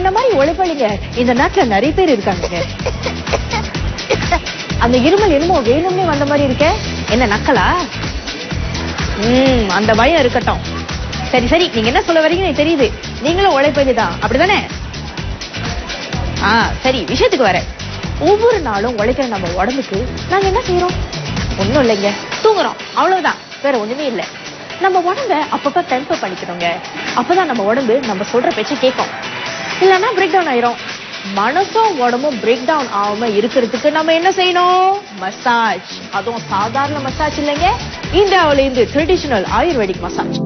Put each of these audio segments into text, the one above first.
என்ன மாதிரி உழைப்பாளிங்க இந்த நாட்டுல நிறைய பேர் இருக்காங்க. அந்த இருமல் என்னமோ வேணும்னே வந்த மாதிரி இருக்க. என்ன நக்கலா? அந்த பயம் இருக்கட்டும். சரி சரி, நீங்க என்ன சொல்ல வரீங்கன்னு எனக்கு தெரியுது. நீங்களும் உழைப்பதுதான், அப்படிதானே? சரி, விஷயத்துக்கு வர. ஒவ்வொரு நாளும் உழைக்கிற நம்ம உடம்புக்கு நாங்க என்ன செய்யறோம்? ஒண்ணும் இல்லைங்க, தூங்குறோம், அவ்வளவுதான். வேற ஒண்ணுமே இல்லை. நம்ம உடம்ப அப்பப்ப டெம்பர் பண்ணிக்கணுங்க. அப்பதான் நம்ம உடம்பு நம்ம சொல்ற பேச்சு கேட்கும். இல்லன்னா பிரேக் டவுன் ஆயிரும். மனசும் உடம்பும் பிரேக் டவுன் ஆகாம இருக்கிறதுக்கு நம்ம என்ன செய்யணும்? மசாஜ். அதுவும் சாதாரண மசாஜ் இல்லைங்க, இந்தியாவில இருந்து ட்ரெடிஷனல் ஆயுர்வேதிக் மசாஜ்.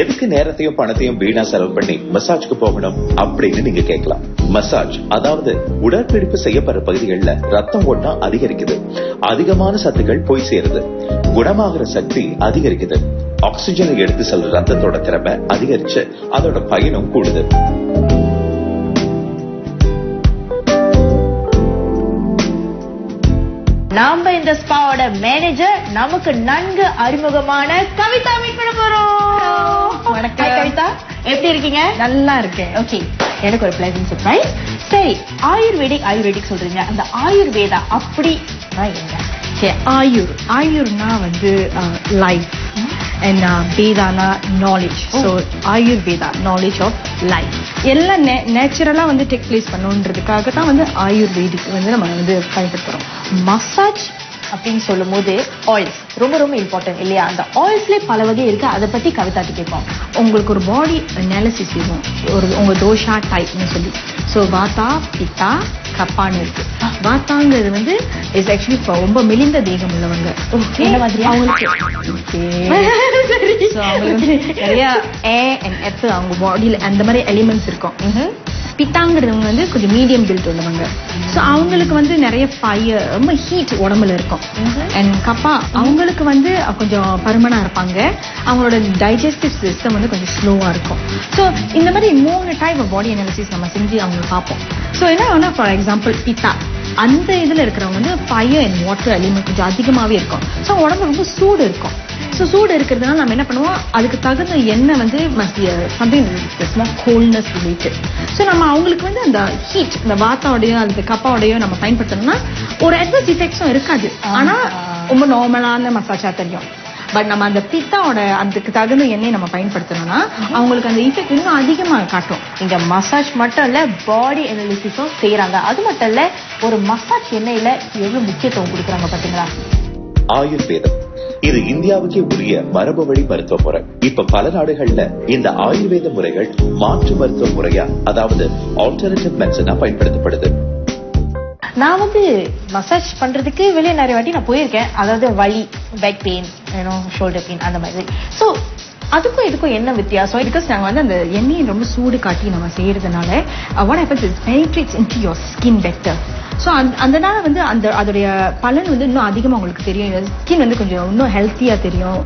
எதுக்கு நேரத்தையும் பணத்தையும் வீணா செலவு பண்ணி மசாஜ்க்கு போகணும் அப்படின்னு நீங்க கேட்கலாம். மசாஜ் அதாவது உடற்பயிற்சி செய்யப்படுற பகுதிகளில் ரத்தம் ஓட்டம் அதிகரிக்குது, அதிகமான சத்துக்கள் போய் சேருது, குணமாகிற சக்தி அதிகரிக்குது, ஆக்சிஜனை எடுத்து செல்ற ரத்தத்தோட திறமை அதிகரிச்சு அதோட பயனும் கூடுது. நாம இந்த ஸ்பாவோட மேனேஜர் நமக்கு நன்கு அறிமுகமான கவிதா மீட் பண்ண போறோம். வணக்கம் கவிதா, எப்படி இருக்கீங்க? நல்லா இருக்கேன். ஓகே, எனக்கு ஒரு பிளசன்ட் சர்ப்ரைஸ். சரி, ஆயுர்வேதிக் சொல்றீங்க, அந்த ஆயுர்வேதா அப்படி ஆயுர்னா வந்து லைஃப் and வேதானா knowledge. So Ayurveda knowledge of life எல்லாம் நேச்சுரலா வந்து டேக் பிளேஸ் பண்ணுன்றதுக்காக தான் வந்து ஆயுர்வேதிக் வந்து நம்ம வந்து பயன்படுத்துறோம். மசாஜ் அப்படின்னு சொல்லும் போது ஆயில்ஸ் ரொம்ப ரொம்ப இம்பார்ட்டன்ட் இல்லையா? அந்த ஆயில்ஸ்ல பல வகை இருக்கு, அதை பத்தி கவிதாட்டி கேட்போம். உங்களுக்கு ஒரு பாடி அனாலிசிஸ் இருக்கும், ஒரு உங்க தோஷா டைப்னு சொல்லி. ஸோ வாத்தா பித்தா கப்பான்னு இருக்கு. வாத்தாங்கிறது வந்து இஸ் ஆக்சுவலி ரொம்ப மெலிந்த தேகம் உள்ளவங்க. அவங்களுக்கு நிறைய அவங்க பாடியில அந்த மாதிரி எலிமெண்ட்ஸ் இருக்கும். பித்தாங்கிறவங்க வந்து கொஞ்சம் மீடியம் பில்ட் உள்ளவங்க. ஸோ அவங்களுக்கு வந்து நிறைய ஃபயர், ரொம்ப ஹீட் உடம்புல இருக்கும். அண்ட் கப்பா அவங்களுக்கு வந்து கொஞ்சம் பருமனா இருப்பாங்க, அவங்களோட டைஜஸ்டிவ் சிஸ்டம் வந்து கொஞ்சம் ஸ்லோவா இருக்கும். ஸோ இந்த மாதிரி 3 டைப் ஆஃப் பாடி அனாலிசிஸ் நம்ம செஞ்சு அவங்க பார்ப்போம். ஸோ என்ன ஃபார் எக்ஸாம்பிள் பித்தா அந்த இதுல இருக்கிறவங்க வந்து ஃபயர் அண்ட் வாட்டர் எலிமெண்ட் கொஞ்சம் அதிகமாவே இருக்கும். ஸோ உடம்பு ரொம்ப சூடு இருக்கும். ஸோ சூடு இருக்கிறதுனால நம்ம என்ன பண்ணுவோம், அதுக்கு தகுந்த எண்ணெய் வந்து சம்திங் கோல்ட்னஸ் ரிலேட்டட். ஸோ நம்ம அவங்களுக்கு வந்து அந்த ஹீட், இந்த வாத்தாவோடையோ அந்த கப்பாவோடையோ நம்ம பயன்படுத்தணும்னா ஒரு அட்வர்ஸ் இஃபெக்ட்ஸும் இருக்காது, ஆனா ரொம்ப நார்மலான மசாஜா தெரியும். பட் நம்ம அந்த பித்தாவோட அதுக்கு தகுந்த எண்ணெய் நம்ம பயன்படுத்தணும்னா அவங்களுக்கு அந்த இஃபெக்ட் இன்னும் அதிகமா காட்டும். இந்த மசாஜ் மட்டும் இல்ல, பாடி அனாலிசிஸும் செய்யறாங்க. அது மட்டும் இல்ல, ஒரு மசாஜ் எண்ணெயில எவ்வளவு முக்கியத்துவம் கொடுக்குறாங்க பாத்தீங்களா? ஆயுர்வேதம் இது இந்தியாவுக்கே உரிய மரபு வழி மருத்துவ முறை. இப்ப பல நாடுகள்ல இந்த ஆயுர்வேத முறைகள் மாற்று மருத்துவ முறையா, அதாவது ஆல்டர்னேட்டிவ் மெடிசனா பயன்படுத்தப்படுது. நான் வந்து மசாஜ் பண்றதுக்கு வெளியே நிறைய வாட்டி நான் போயிருக்கேன். அதாவது வலி, பேக் பெயின், ஷோல்டர் பெயின் அந்த மாதிரி. சோ அதுக்கும் இதுக்கும் என்ன வித்தியாசம்? பிகாஸ் நாங்க வந்து அந்த எண்ணெயை ரொம்ப சூடு காட்டி நம்ம செய்யறதுனால what happens is penetrates into your skin better. So அதனால வந்து அதோடைய பலன் வந்து இன்னும் அதிகமா உங்களுக்கு தெரியும். ஸ்கின் வந்து கொஞ்சம் இன்னும் ஹெல்த்தியா தெரியும்.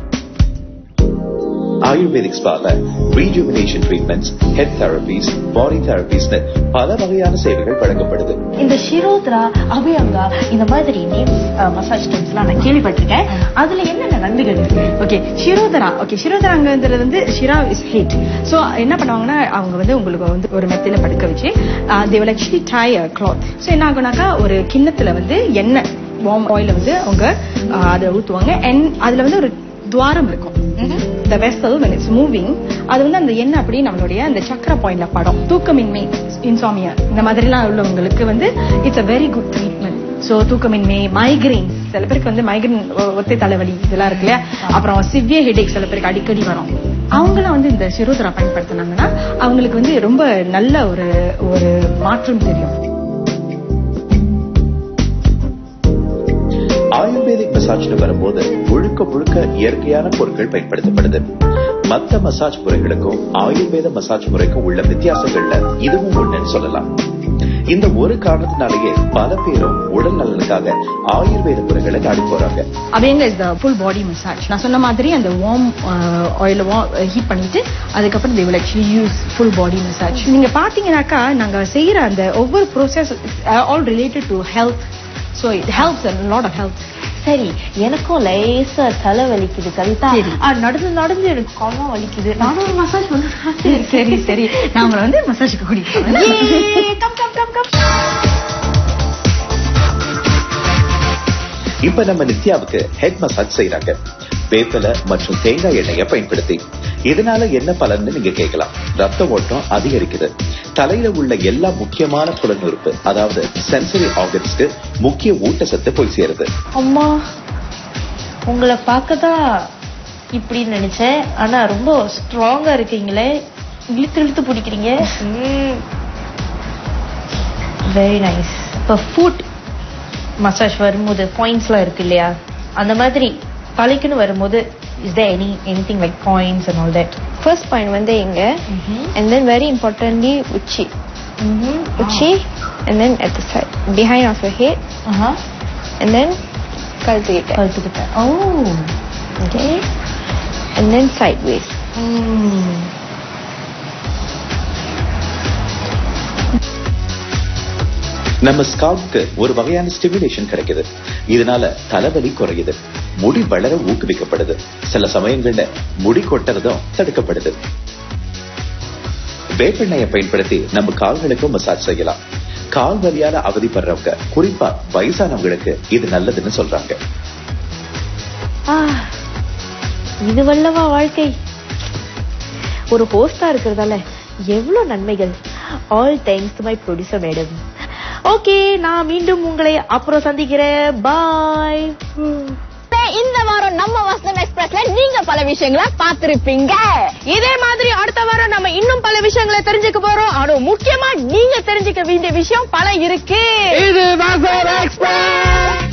ஆயுர்வேதிக் ஸ்பால rejuvenation treatments, head therapies, body therapies பல வகையான சேவைகள் வழங்கப்படுது. இந்த ஷிரோத்ரா, அபியங்கா இந்த மாதிரி நேம்ஸ் மசாஜ் டைம்ஸ் எல்லாம் நான் கேள்விப்பட்டிருக்கேன். அதுல என்னென்ன நன்மைகள் இருக்கு? ஓகே, ஷிரோதராங்கிறது வந்து ஷிரா இஸ் ஹீட். ஸோ என்ன பண்ணுவாங்கன்னா அவங்க வந்து உங்களுக்கு வந்து ஒரு மெத்தையில படுக்க வச்சு they will actually tie a cloth. So என்ன ஆகுனாக்கா ஒரு கிண்ணத்துல வந்து எண்ணெய் வார்ம் ஆயில வந்து அவங்க அதை ஊத்துவாங்க. அண்ட் அதுல வந்து ஒரு துவாரம் இருக்கும். The vessel when it's moving, அது வந்து அந்த எண்ணெய் அப்படி நம்மளுடைய அந்த சக்கர பாயிண்ட்ல படம். தூக்கமின்மை, இன்சாமியா இந்த மாதிரி எல்லாம் உள்ளவங்களுக்கு வந்து it's a very good treatment. So தூக்கமின்மை, மைக்ரைன்ஸ், சில பேருக்கு வந்து மைக்ரைன் ஒத்தை தலைவலி இதெல்லாம் இருக்கு இல்லையா, அப்புறம் சிவியர் ஹெடேக் சில பேருக்கு அடிக்கடி வரும். அவங்களாம் வந்து இந்த ஷிரோதரா பயன்படுத்தினாங்கன்னா அவங்களுக்கு வந்து ரொம்ப நல்ல ஒரு மாற்றம் தெரியும். ஆயுர்வேதிக் மசாஜ்னு வரும்போது முழுக்க இயற்கையான பொருட்கள் பயன்படுத்தப்படுது. மத்த மசாஜ் முறைகளுக்கும் ஆயுர்வேத மசாஜ் முறைக்கும் உள்ள வித்தியாசங்கள்ல இதுவும் ஒண்ணுன்னு சொல்லலாம். இந்த ஒரு காரணத்தினாலேயே பல பேரும் உடல் நலனுக்காக ஆயுர்வேத முறைகளை நாடி போறாங்க. அப்படிங்க is the full body massage. நான் சொன்ன மாதிரி அந்த வார்ம் ஆயில ஹீட் பண்ணிட்டு அதுக்கப்புறம் they will actually use full body massage. நீங்க பாத்தீங்கன்னாக்கா நாங்க செய்யற அந்த ஒவ்வொரு process all related to health. So it helps a lot of health. சரி, எனக்கும் லேசா தலை வலிக்குது கவிதா. நடந்து நடந்து எனக்கு காலம் வலிக்குது. நானும் ஒரு மசாஜ் பண்ணுறேன். சரி சரி, நான் உங்களை வந்து மசாஜுக்கு கூட்டிட்டு இப்ப நம்ம நித்யாவுக்கு ஹெட் மசாஜ் செய்யறாங்க வேப்பிலை மற்றும் தேங்காய் எண்ணெயை பயன்படுத்தி. இதனால என்ன பலன்னு நீங்க கேட்கலாம். ரத்த ஓட்டம் அதிகரிக்குது. தலையில உள்ள எல்லா முக்கியமான புலனுறுப்பு, அதாவது சென்சரி ஆர்கன்ஸ்க்கு முக்கிய ஊட்டச்சத்து போய் சேருது. அம்மா, உங்களை பார்க்கதான் இப்படி நினைச்சேன். ஆனா ரொம்ப ஸ்ட்ராங்கா இருக்கீங்களே, இழுத்து இழுத்து பிடிக்கிறீங்க. Very nice. இப்ப ஃபுட் மசாஜ் வரும்போது பாயிண்ட்ஸ்லாம் இருக்கு இல்லையா, அந்த மாதிரி தலைக்குன்னு வரும்போது is there anything like points and all that? First point வந்து இங்க, and then very importantly uchi. Uchi, and then at the side behind of your head, and then கழுத்துக்கிட்ட. Oh, okay, and then sideways. நம்ம ஸ்கால்ப்க்கு ஒரு வகையான stimulation கிடைக்குது. இதனால தலைவலி குறையுது, முடி வளர ஊக்குவிக்கப்படுது, சில சமயங்கள்ல முடி கொட்டுறதும் தடுக்கப்படுது. வேப்பெண்ணெயை பயன்படுத்தி நம்ம கால்களுக்கும் மசாஜ் செய்யலாம். கால் வலியால அவதிப்படுறவங்க, குறிப்பா வயசானவங்களுக்கு இது நல்லதுன்னு சொல்றாங்க. இது வல்லவா வாழ்க்கை. ஒரு ஹோஸ்டா இருக்கிறதால எவ்வளவு நன்மைகள். All thanks to my producer madam. Okay, நான் மீண்டும் உங்களை அப்புறம் சந்திக்கிறேன். பாய். இந்த வாரம் நம்ம வசந்தம் எக்ஸ்பிரஸ்ல நீங்க பல விஷயங்களை பார்த்திருப்பீங்க. இதே மாதிரி அடுத்த வாரம் நம்ம இன்னும் பல விஷயங்களை தெரிஞ்சுக்க போறோம். ஆனா முக்கியமா நீங்க தெரிஞ்சுக்க வேண்டிய விஷயம் பல இருக்கு. இது வசந்தம் எக்ஸ்பிரஸ்.